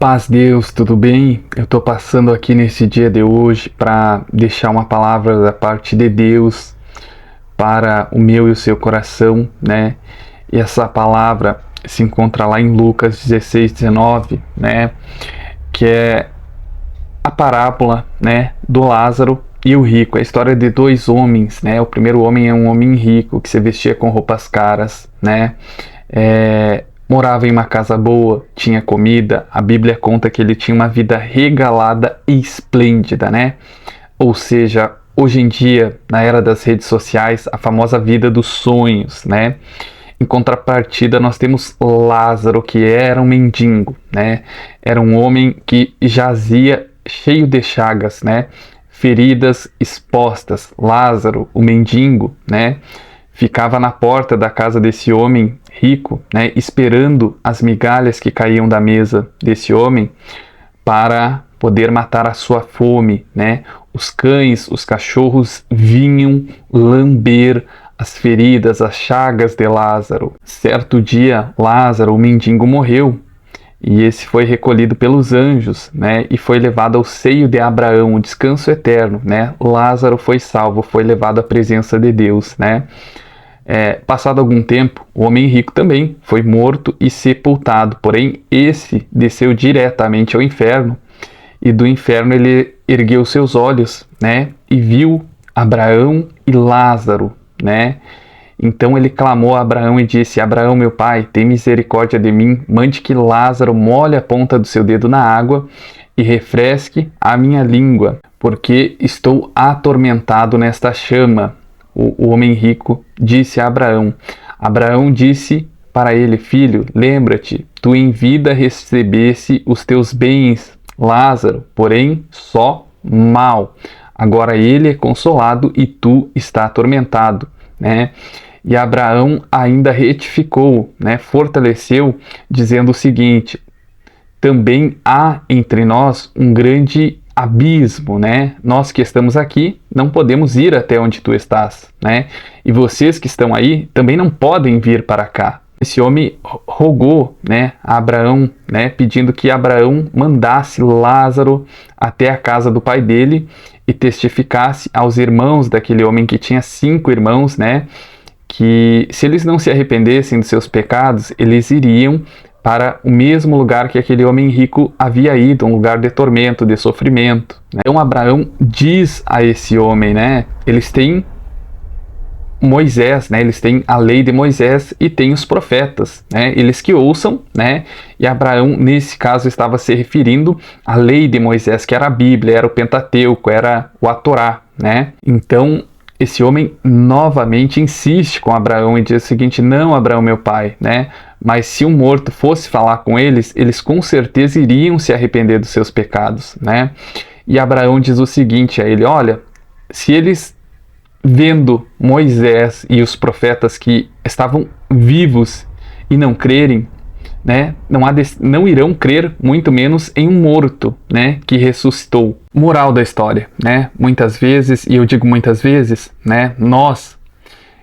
Paz Deus, tudo bem? Eu estou passando aqui nesse dia de hoje para deixar uma palavra da parte de Deus para o meu e o seu coração, né? E essa palavra se encontra lá em Lucas 16:19, né? Que é a parábola, né, do Lázaro e o rico. A história de dois homens, né? O primeiro homem é um homem rico que se vestia com roupas caras, né? Morava em uma casa boa, tinha comida. A Bíblia conta que ele tinha uma vida regalada e esplêndida, né? Ou seja, hoje em dia, na era das redes sociais, a famosa vida dos sonhos, né? Em contrapartida, nós temos Lázaro, que era um mendigo, né? Era um homem que jazia cheio de chagas, né? Feridas expostas. Lázaro, o mendigo, né? Ficava na porta da casa desse homem rico, né, esperando as migalhas que caíam da mesa desse homem para poder matar a sua fome, né? Os cães, os cachorros vinham lamber as feridas, as chagas de Lázaro. Certo dia, Lázaro, o mendigo, morreu e esse foi recolhido pelos anjos, né, e foi levado ao seio de Abraão, o descanso eterno, né? Lázaro foi salvo, foi levado à presença de Deus, né? Passado algum tempo, o homem rico também foi morto e sepultado, porém esse desceu diretamente ao inferno, e do inferno ele ergueu seus olhos, né, e viu Abraão e Lázaro, né? Então ele clamou a Abraão e disse: Abraão, meu pai, tem misericórdia de mim, mande que Lázaro molhe a ponta do seu dedo na água e refresque a minha língua, porque estou atormentado nesta chama. O homem rico disse a Abraão. Abraão disse para ele: filho, lembra-te, tu em vida recebesse os teus bens, Lázaro, porém só mal. Agora ele é consolado e tu está atormentado, né? E Abraão ainda retificou, né? Fortaleceu, dizendo o seguinte: também há entre nós um grande abismo, né? Nós que estamos aqui não podemos ir até onde tu estás, né? E vocês que estão aí também não podem vir para cá. Esse homem rogou, né, a Abraão, né, pedindo que Abraão mandasse Lázaro até a casa do pai dele e testificasse aos irmãos daquele homem, que tinha 5 irmãos, né, que se eles não se arrependessem dos seus pecados, eles iriam para o mesmo lugar que aquele homem rico havia ido, um lugar de tormento, de sofrimento. Então Abraão diz a esse homem, né, eles têm Moisés, né, eles têm a lei de Moisés e têm os profetas, né, eles que ouçam, né, e Abraão nesse caso estava se referindo à lei de Moisés, que era a Bíblia, era o Pentateuco, era a Torá, né. Então esse homem novamente insiste com Abraão e diz o seguinte: não, Abraão, meu pai, né? Mas se um morto fosse falar com eles, eles com certeza iriam se arrepender dos seus pecados, né? E Abraão diz o seguinte a ele: olha, se eles, vendo Moisés e os profetas que estavam vivos e não crerem, né, não irão crer, muito menos em um morto, né, que ressuscitou. Moral da história, né? Muitas vezes, e eu digo muitas vezes, né, nós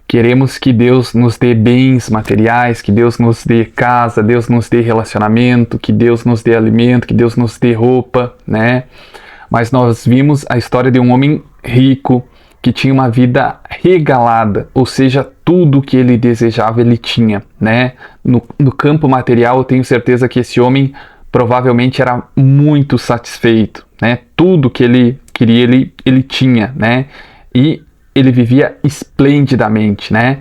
queremos que Deus nos dê bens materiais, que Deus nos dê casa, Deus nos dê relacionamento, que Deus nos dê alimento, que Deus nos dê roupa, né? Mas nós vimos a história de um homem rico que tinha uma vida regalada, ou seja, tudo que ele desejava ele tinha, né? No campo material, eu tenho certeza que esse homem provavelmente era muito satisfeito, né? Tudo que ele queria, ele tinha, né? E ele vivia esplendidamente, né?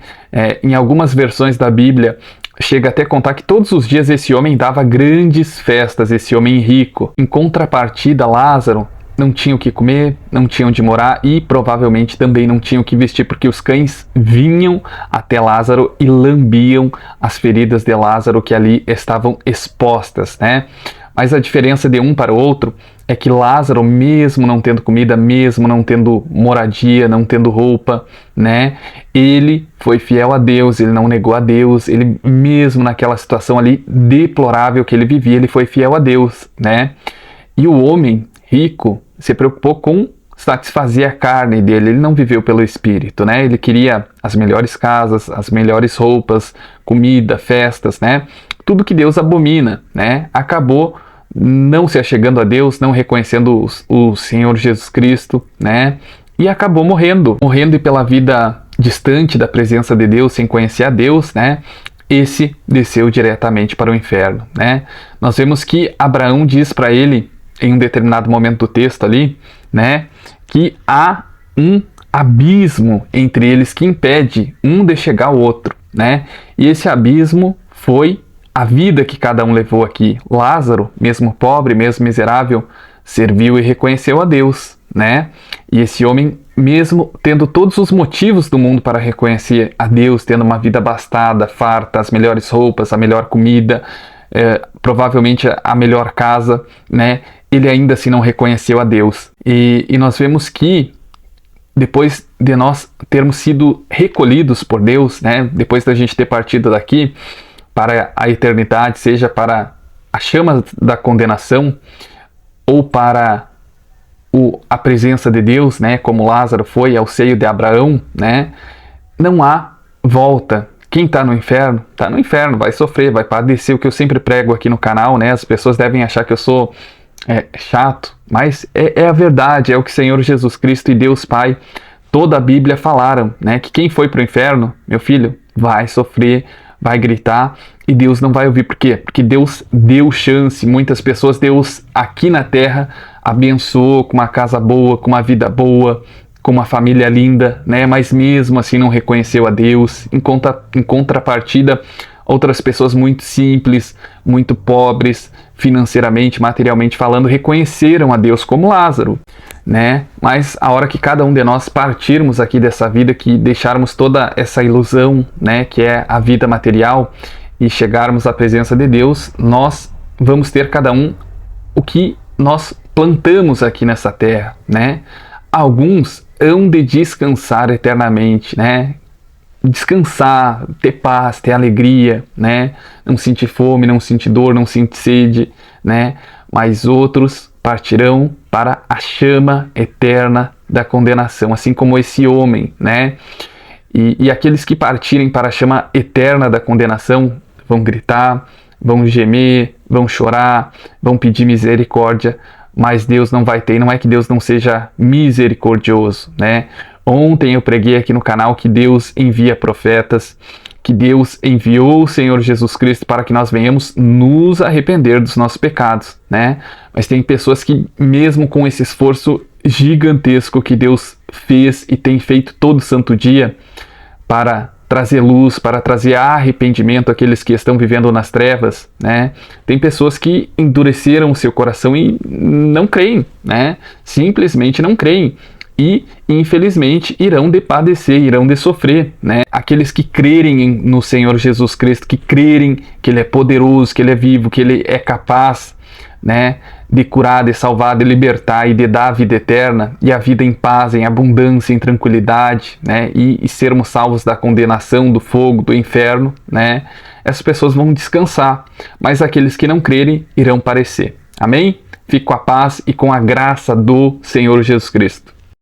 Em algumas versões da Bíblia, chega até a contar que todos os dias esse homem dava grandes festas, esse homem rico. Em contrapartida, Lázaro não tinha o que comer, não tinha onde morar e provavelmente também não tinha o que vestir, porque os cães vinham até Lázaro e lambiam as feridas de Lázaro que ali estavam expostas, né? Mas a diferença de um para o outro é que Lázaro, mesmo não tendo comida, mesmo não tendo moradia, não tendo roupa, né, ele foi fiel a Deus, ele não negou a Deus, ele mesmo naquela situação ali deplorável que ele vivia, ele foi fiel a Deus, né? E o homem rico se preocupou com satisfazer a carne dele, ele não viveu pelo espírito, né? Ele queria as melhores casas, as melhores roupas, comida, festas, né? Tudo que Deus abomina, né? Acabou não se achegando a Deus, não reconhecendo o Senhor Jesus Cristo, né? E acabou morrendo e pela vida distante da presença de Deus, sem conhecer a Deus, né? Esse desceu diretamente para o inferno, né? Nós vemos que Abraão diz para ele, em um determinado momento do texto ali, né, que há um abismo entre eles que impede um de chegar ao outro, né? E esse abismo foi a vida que cada um levou aqui. Lázaro, mesmo pobre, mesmo miserável, serviu e reconheceu a Deus, né? E esse homem, mesmo tendo todos os motivos do mundo para reconhecer a Deus, tendo uma vida abastada, farta, as melhores roupas, a melhor comida, provavelmente a melhor casa, né? Ele ainda assim não reconheceu a Deus. E nós vemos que depois de nós termos sido recolhidos por Deus, né? Depois da gente ter partido daqui para a eternidade, seja para a chama da condenação ou para a presença de Deus, né, como Lázaro foi ao seio de Abraão, né, não há volta. Quem está no inferno, vai sofrer, vai padecer. O que eu sempre prego aqui no canal, né, as pessoas devem achar que eu sou chato, mas é a verdade, é o que o Senhor Jesus Cristo e Deus Pai, toda a Bíblia falaram, né, que quem foi para o inferno, meu filho, vai sofrer, vai gritar, e Deus não vai ouvir. Por quê? Porque Deus deu chance. Muitas pessoas, Deus aqui na terra abençoou com uma casa boa, com uma vida boa, com uma família linda, né? Mas mesmo assim não reconheceu a Deus. Em contrapartida, outras pessoas muito simples, muito pobres, financeiramente, materialmente falando, reconheceram a Deus, como Lázaro, né? Mas a hora que cada um de nós partirmos aqui dessa vida, que deixarmos toda essa ilusão, né, que é a vida material, e chegarmos à presença de Deus, nós vamos ter cada um o que nós plantamos aqui nessa terra, né? Alguns hão de descansar eternamente, né? Descansar, ter paz, ter alegria, né? Não sentir fome, não sentir dor, não sentir sede, né? Mas outros partirão para a chama eterna da condenação, assim como esse homem, né? E aqueles que partirem para a chama eterna da condenação vão gritar, vão gemer, vão chorar, vão pedir misericórdia, mas Deus não vai ter. E não é que Deus não seja misericordioso, né? Ontem eu preguei aqui no canal que Deus envia profetas, que Deus enviou o Senhor Jesus Cristo para que nós venhamos nos arrepender dos nossos pecados, né? Mas tem pessoas que, mesmo com esse esforço gigantesco que Deus fez e tem feito todo santo dia para trazer luz, para trazer arrependimento àqueles que estão vivendo nas trevas, né? Tem pessoas que endureceram o seu coração e não creem, né? Simplesmente não creem. E, infelizmente, irão de padecer, irão de sofrer, né? Aqueles que crerem no Senhor Jesus Cristo, que crerem que Ele é poderoso, que Ele é vivo, que Ele é capaz, né, de curar, de salvar, de libertar e de dar a vida eterna e a vida em paz, em abundância, em tranquilidade, né, e sermos salvos da condenação, do fogo, do inferno, né, essas pessoas vão descansar, mas aqueles que não crerem irão padecer. Amém? Fique com a paz e com a graça do Senhor Jesus Cristo.